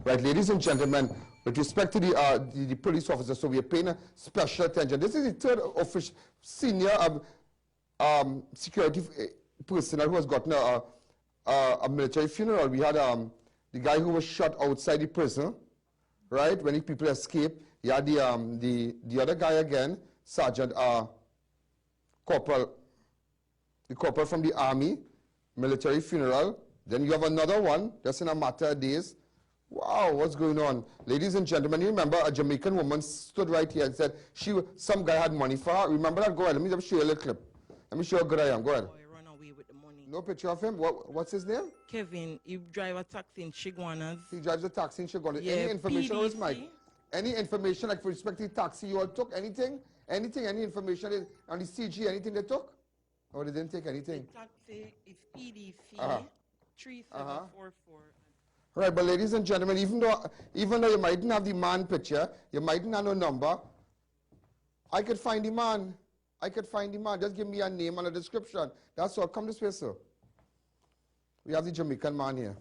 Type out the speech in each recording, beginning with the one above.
Right, ladies and gentlemen, with respect to the police officer, so we are paying special attention. This is the third official, senior security personnel who has gotten a military funeral. We had the guy who was shot outside the prison, right, when the people escaped. You had the other guy again, Sergeant Corporal, the corporal from the army, military funeral. Then you have another one, just in a matter of days. Wow, what's going on? Ladies and gentlemen, you remember a Jamaican woman stood right here and said some guy had money for her. Remember that? Go ahead. Let me show you a little clip. Let me show you how good I am. Go ahead. Boy, run away with the money. No picture of him? What's his name? Kevin, he drive a taxi in Shiguanas. He drives a taxi in Shiguanas. Yeah, any information on his PDC? mic? Any information, like for respect to the taxi you all took? Anything? Anything? Any information on the CG? Anything they took? Or they didn't take anything? The taxi is PDC 3744. Right, but ladies and gentlemen, even though you mightn't have the man picture, you mightn't have no number, I could find the man. Just give me a name and a description. That's all. Come this way, sir. We have the Jamaican man here.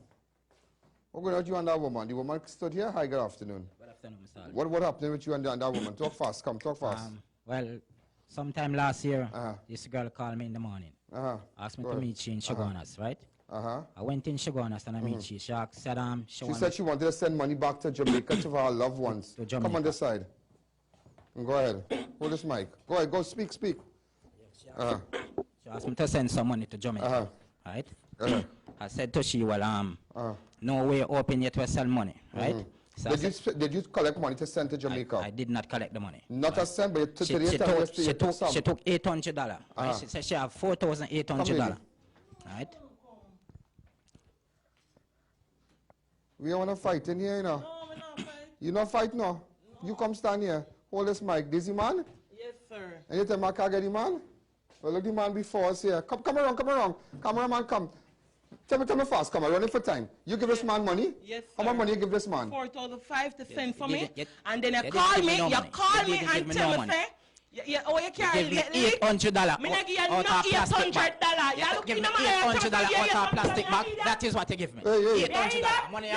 What going on with you and that woman? The woman stood here. Hi, good afternoon. Good afternoon, Mr. Alleyne. What happened with you and that woman? Talk fast. Come, talk fast. Well, sometime last year, this girl called me in the morning. Asked me to meet you in Shiguanas, right? I went in Shiguanas and I meet she. She said she said she wanted to send money back to Jamaica to her loved ones. To Jamaica. Come on this side. Go ahead. Hold this mic. Go ahead. Go speak. She asked me to send some money to Jamaica, right? I said to she, well, no way open yet to sell money, right? So did you collect money to send to Jamaica? I did not collect the money. Not a cent, but she took $800. Right? She said she have $4,800. Right? We don't want to fight in here, you know. No, we're not fighting. You not fight, no? No? You come stand here. Hold this mic. This the man? Yes, sir. And you tell me I can't get the man? Well, look the man before us here. Come around. Cameraman, come. Tell me fast. Come on, running for time. You give this man money? Yes, sir. How much money you give this man? 4,500 to send for me. And then you call me and tell me, say, you can't get $800 me not give you out of plastic bag. $800. You Give me $800 out of plastic bag. That is what you give me. $800. Money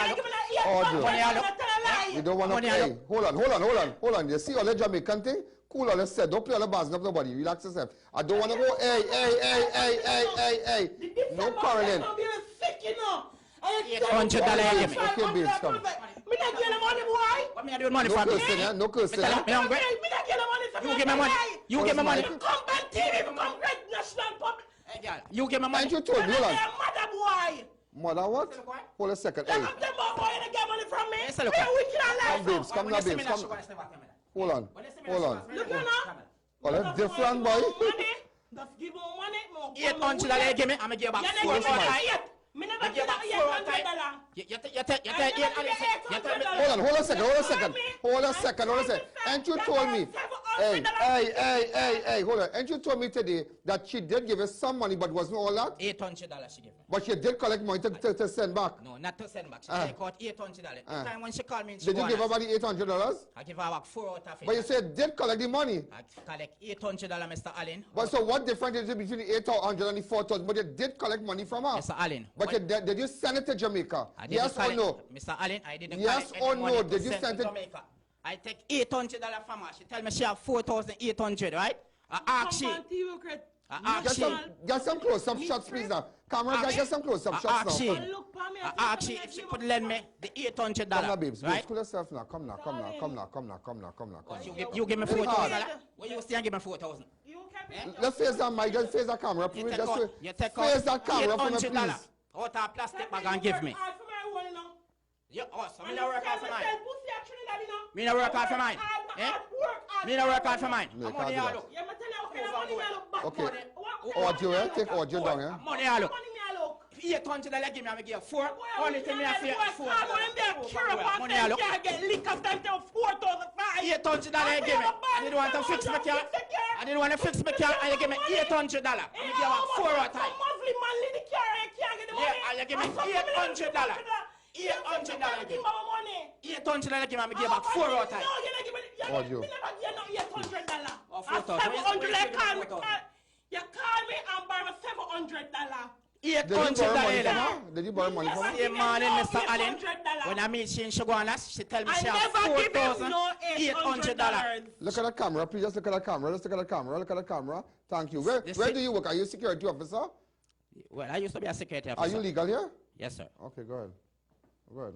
you don't want to pay. Hold on. You see all the Jamaican thing? Cool, all the said. Don't play all the bars of nobody. Relax yourself. I don't want to go, hey. No quarreling. $800 give me. Okay, babes, come. Me not give the money, boy. What me do with money for? No cursing, Me not give the money for you give me money. You give me money. Come back TV, come back national public. Hey, girl, you give me money. And you told me, hold on. Mother boy. Mother what? Hold a second. Hey. Boy, you get money from me. Yes, look. Come, babes. Come now, babes. Come. Hold on. Look now. Oh, that's different, boy. Just give me money. $800 give me. I'm going to give back $400. Me never give that $800. Hold a second. Ain't you told me? Hey, hold on. Ain't you told me today that she did give us some money, but wasn't all that? $800 she gave me. But she did collect money to send back? No, not to send back. She take out $800. The time when she called me, did you give her about the $800? I give her back 4 out of it. But you said did collect the money? I collect $800, Mr. Alleyne. But so what difference is it between the 800 and the 4,000? But you did collect money from her? Mr. Alleyne. But did you send it to Jamaica? Yes or no? Mr. Alleyne, I didn't yes collect or no? Did you send it to Jamaica? I take $800 from her. She tell me she have 4,800, right? I ask she. Get some close, some shots, please now. Camera guy, get some close, some shots now. I ask she if she could lend me the $800. Come now, babes. Right? Cool yourself now. Come now. You give me $4,000. Well, you still give me 4,000. Let's face that mic, let's face that camera. You take out $800 out of plastic bag and give me. So me not work hard for mine. Me not work hard for mine. Me not work hard for mine. Money I look. Okay. Audio, take audio down, yeah? Money I look. $800 give me, I give 4. Only thing me I fear 4. Money I look. $800 give me. I didn't want to fix my car. And you give me $800. I give her 4 out of time. Yeah, and you give me $800. $800 give me. $800 give me, I give back 4 out of time. Audio. You call me and borrow $700. $800. Did you borrow money from her? Same morning, Mr. Alleyne, when I meet she in Shagwana, she tell me she has $4,800. Look at the camera, please. Just look at the camera. Let's look at the camera. Look at the camera. Thank you. Where do you work? Are you a security officer? Well, I used to be a security officer. Are you legal here? Yes, sir. Okay, go ahead. Go ahead.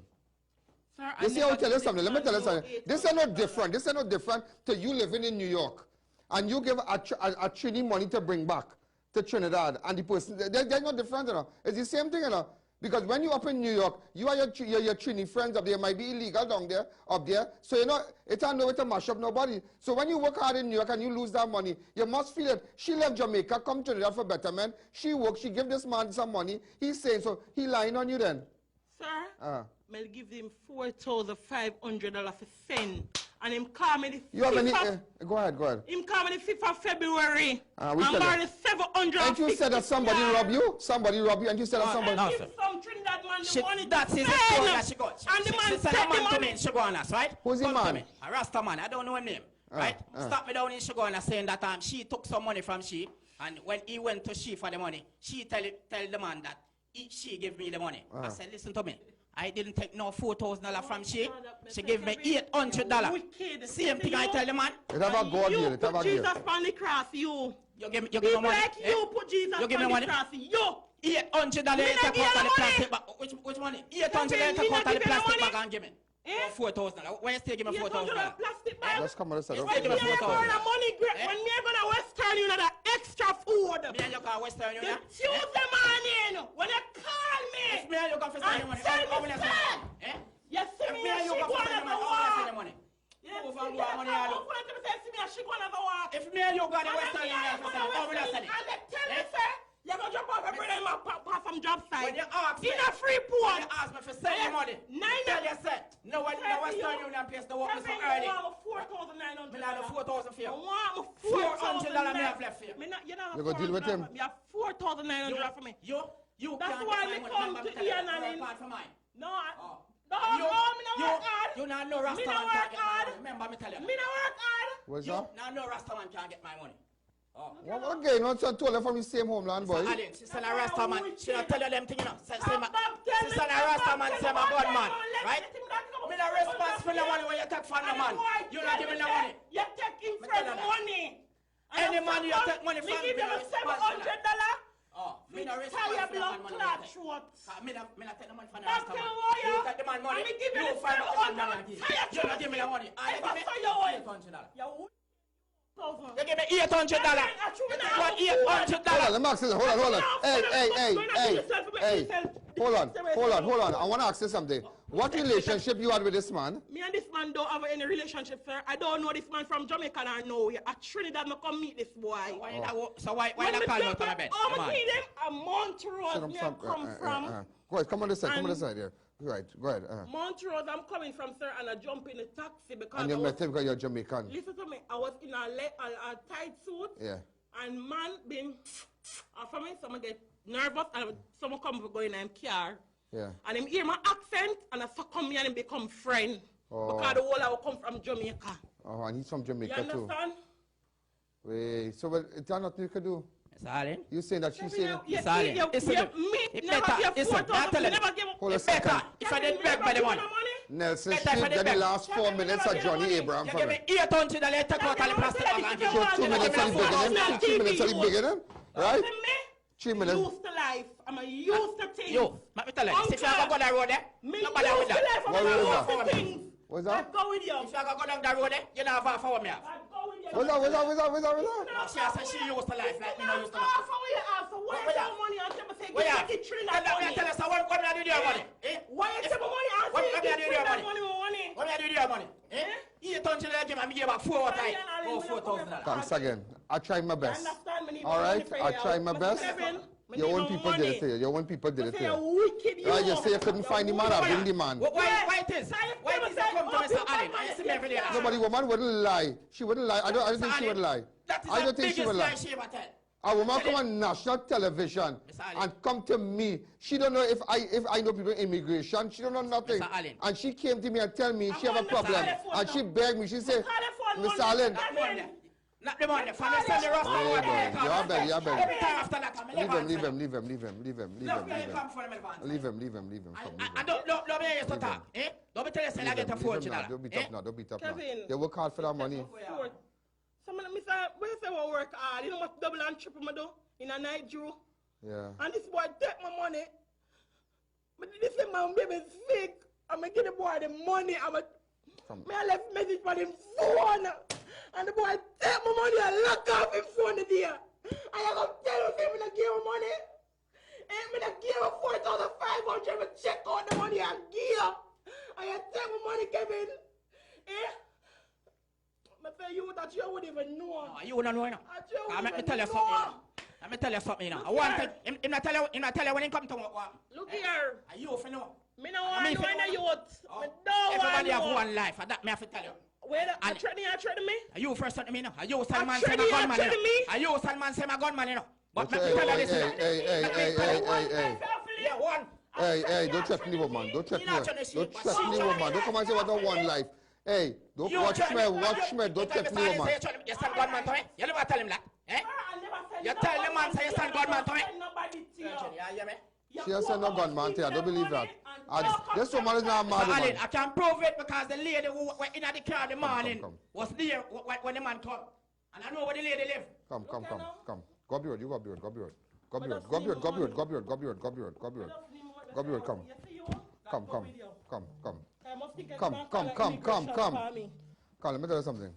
Sir, You see, I'll tell you something. Let me tell you something. This is not different. This is not different to you living in New York. And you give a Trini money to bring back to Trinidad. And the person, they're not different, you know. It's the same thing, you know. Because when you're up in New York, you are your Trini friends up there. Might be illegal down there, up there. So, you know, it's not no way to mash up nobody. So when you work hard in New York and you lose that money, you must feel it. She left Jamaica, come to Trinidad for betterment. She worked, she give this man some money. He's saying, so he lying on you then. Sir, I'll give him $4,500 for send. And him call me the 5th You have any, go ahead. Him call me the 5th of February. We I'm already $700. And you said that somebody robbed you? Somebody robbed you and you said that somebody... No, sir. Some Trinidad man the money That's his story that she got. And the man she said sent a the man to me money. in Shagwana, right? Who's the man? A Rasta man. I don't know his name. Right? Stop me down in Shagwana saying that she took some money from she. And when he went to she for the money, she tell the man that she gave me the money. I said, listen to me. I didn't take no $4,000 from she. She gave me $800. Same thing I tell the man. It have a God here. It have a Jesus on the cross, you. You give me money. Like you put Jesus on the cross, you. $800 take out of the plastic bag. Which money? $800 take out of the plastic bag and give me. $4,000. Why you still give me $4,000? Let's come on this side. When me going to Western Union, that extra food. Me and you go to Western Union? Tuesday morning, when you call me. If me and you go to Western Union, tell me, you see me and she go on the walk. If me and you go to Western Union, how will I send it? You're going to jump off and bring him up from job site. When you ask me, in a free pool. When you ask me for sending money, tell you said, no Western Union pays the work me so early. I want $4,900. Me not $4,000 for you. I want $400 me have left for you. You go deal with him. You have $4,900 for me. You That's can't why get me my come money. to Ian Alleyne. For mine. No, me no work hard. You not no Rasta man can't get my money. Remember me tell you. Me no work hard. What's that? Now no Rasta man can't get my money. What again? What's your toilet from the same homeland, boy? Alleyne, she said a Rasta man. She don't tell you them things, you know. She said a Rasta man, say my God man. Right? Me no response for the money when you take from the man. You not give me the money. You taking from money. Any money you take money from me. Me give you $700. Me no response for the man money. Me not take the money from the Rasta man. You take the man money. You find out the man money. You not give me the money. I give me $800. You give me $800. What $800? Hold on, let me ask you something. Hold on. Hey. Hold on. I want to ask you something. What relationship you had with this man? Me and this man don't have any relationship, sir. I don't know this man from Jamaica or no. At Trinidad, I come meet this boy. So why not call me out on my bed? I meet him at Montrose. Come from. Go ahead, come on this side here. Right, go ahead. Montrose, I'm coming from, sir, and I jump in the taxi because. And you met him because you're Jamaican. Listen to me. I was in a tight suit. Yeah. And man been for me, someone get nervous and someone come for going in him car. Yeah. And him hear my accent and I succumb me and him become friend. Because the whole I will come from Jamaica. Oh, and he's from Jamaica you understand? Too. Wait, so is there nothing you can do? Miss Alleyne? You saying that she's saying... Miss Alleyne, if I didn't beg by the money. Nelson, she get the last 4 minutes of Johnny Abraham for me. You give me $800, take out all the plastic bag and give me 2 minutes of the beginning. 2 minutes of the beginning. Right? 3 minutes. I'm used to life. I'm used to things. Yo, let me tell you, if you ever go down the road there, don't bother with that. What road is that? What's that? I go with you. If you ever go down the road there, you don't have for me. What's that? She said she used to life like me no used to life. Why you take money and say Where give me Trinidad money? Tell us what me do with your money? Why you take my money and say give me Trinidad money? What me do with your money? $800 me give back $4,000. Thanks again. I tried my best. All right? I tried my best. Your own people did it to you. Your own people did it to you. Right? You say you couldn't find the man, I bring the man. Why it is? Why it is I come to Mr. Alleyne? I see me every day. Nobody, woman wouldn't lie. She wouldn't lie. I don't think she would lie. I don't think she would lie. A woman come on national television and come to me. She don't know if I know people in immigration. She don't know nothing. And she came to me and tell me she have a problem. And she begged me. She said, Mr. Alleyne. Not the money. From the Sunday Rasta. You're better. Every time after that, I'm Leave him. Leave him. I don't be here to talk. Don't be telling us I get a fortune. Don't be tough now. You work hard for that money. Some of them say we work hard. You know what double and triple me do in a night, Drew? Yeah. And this boy take my money. But this is my baby sick. I'm going to give the boy the money. I left message for him phone. And the boy take my money and lock off his phone there. And I go tell him I'm going to give him money. I'm going to give him 4,500 and check out the money and give. And you take my money, Kevin. I tell you that you wouldn't even know. No, you wouldn't know. Let me tell you something. Let me tell you something. I want to. I'm not tell you when he come to work. Look here. Are you for no? Me no want to know any youth. Everybody have one life. That me have to tell you. Wait, are you threatening me? Are you first to me now? Are you Salman say my gunman? Are you Salman say my gunman? You know. But me tell you this. Hey. Yeah, one. Hey, don't threaten the woman. Don't threaten the woman. Don't come and say what I want life. Hey, don't watch me. Don't threaten the woman. You son gunman to me? You never tell him that. Eh? You tell the man say you son gunman to me? She has said no gunman to you. I don't believe that. This woman is not a mad woman. I can prove it because the lady who went in the car in the morning was there when the man come. And I know where the lady live. Come. Go up the road. You go up the road. Come. Come, let me tell you something.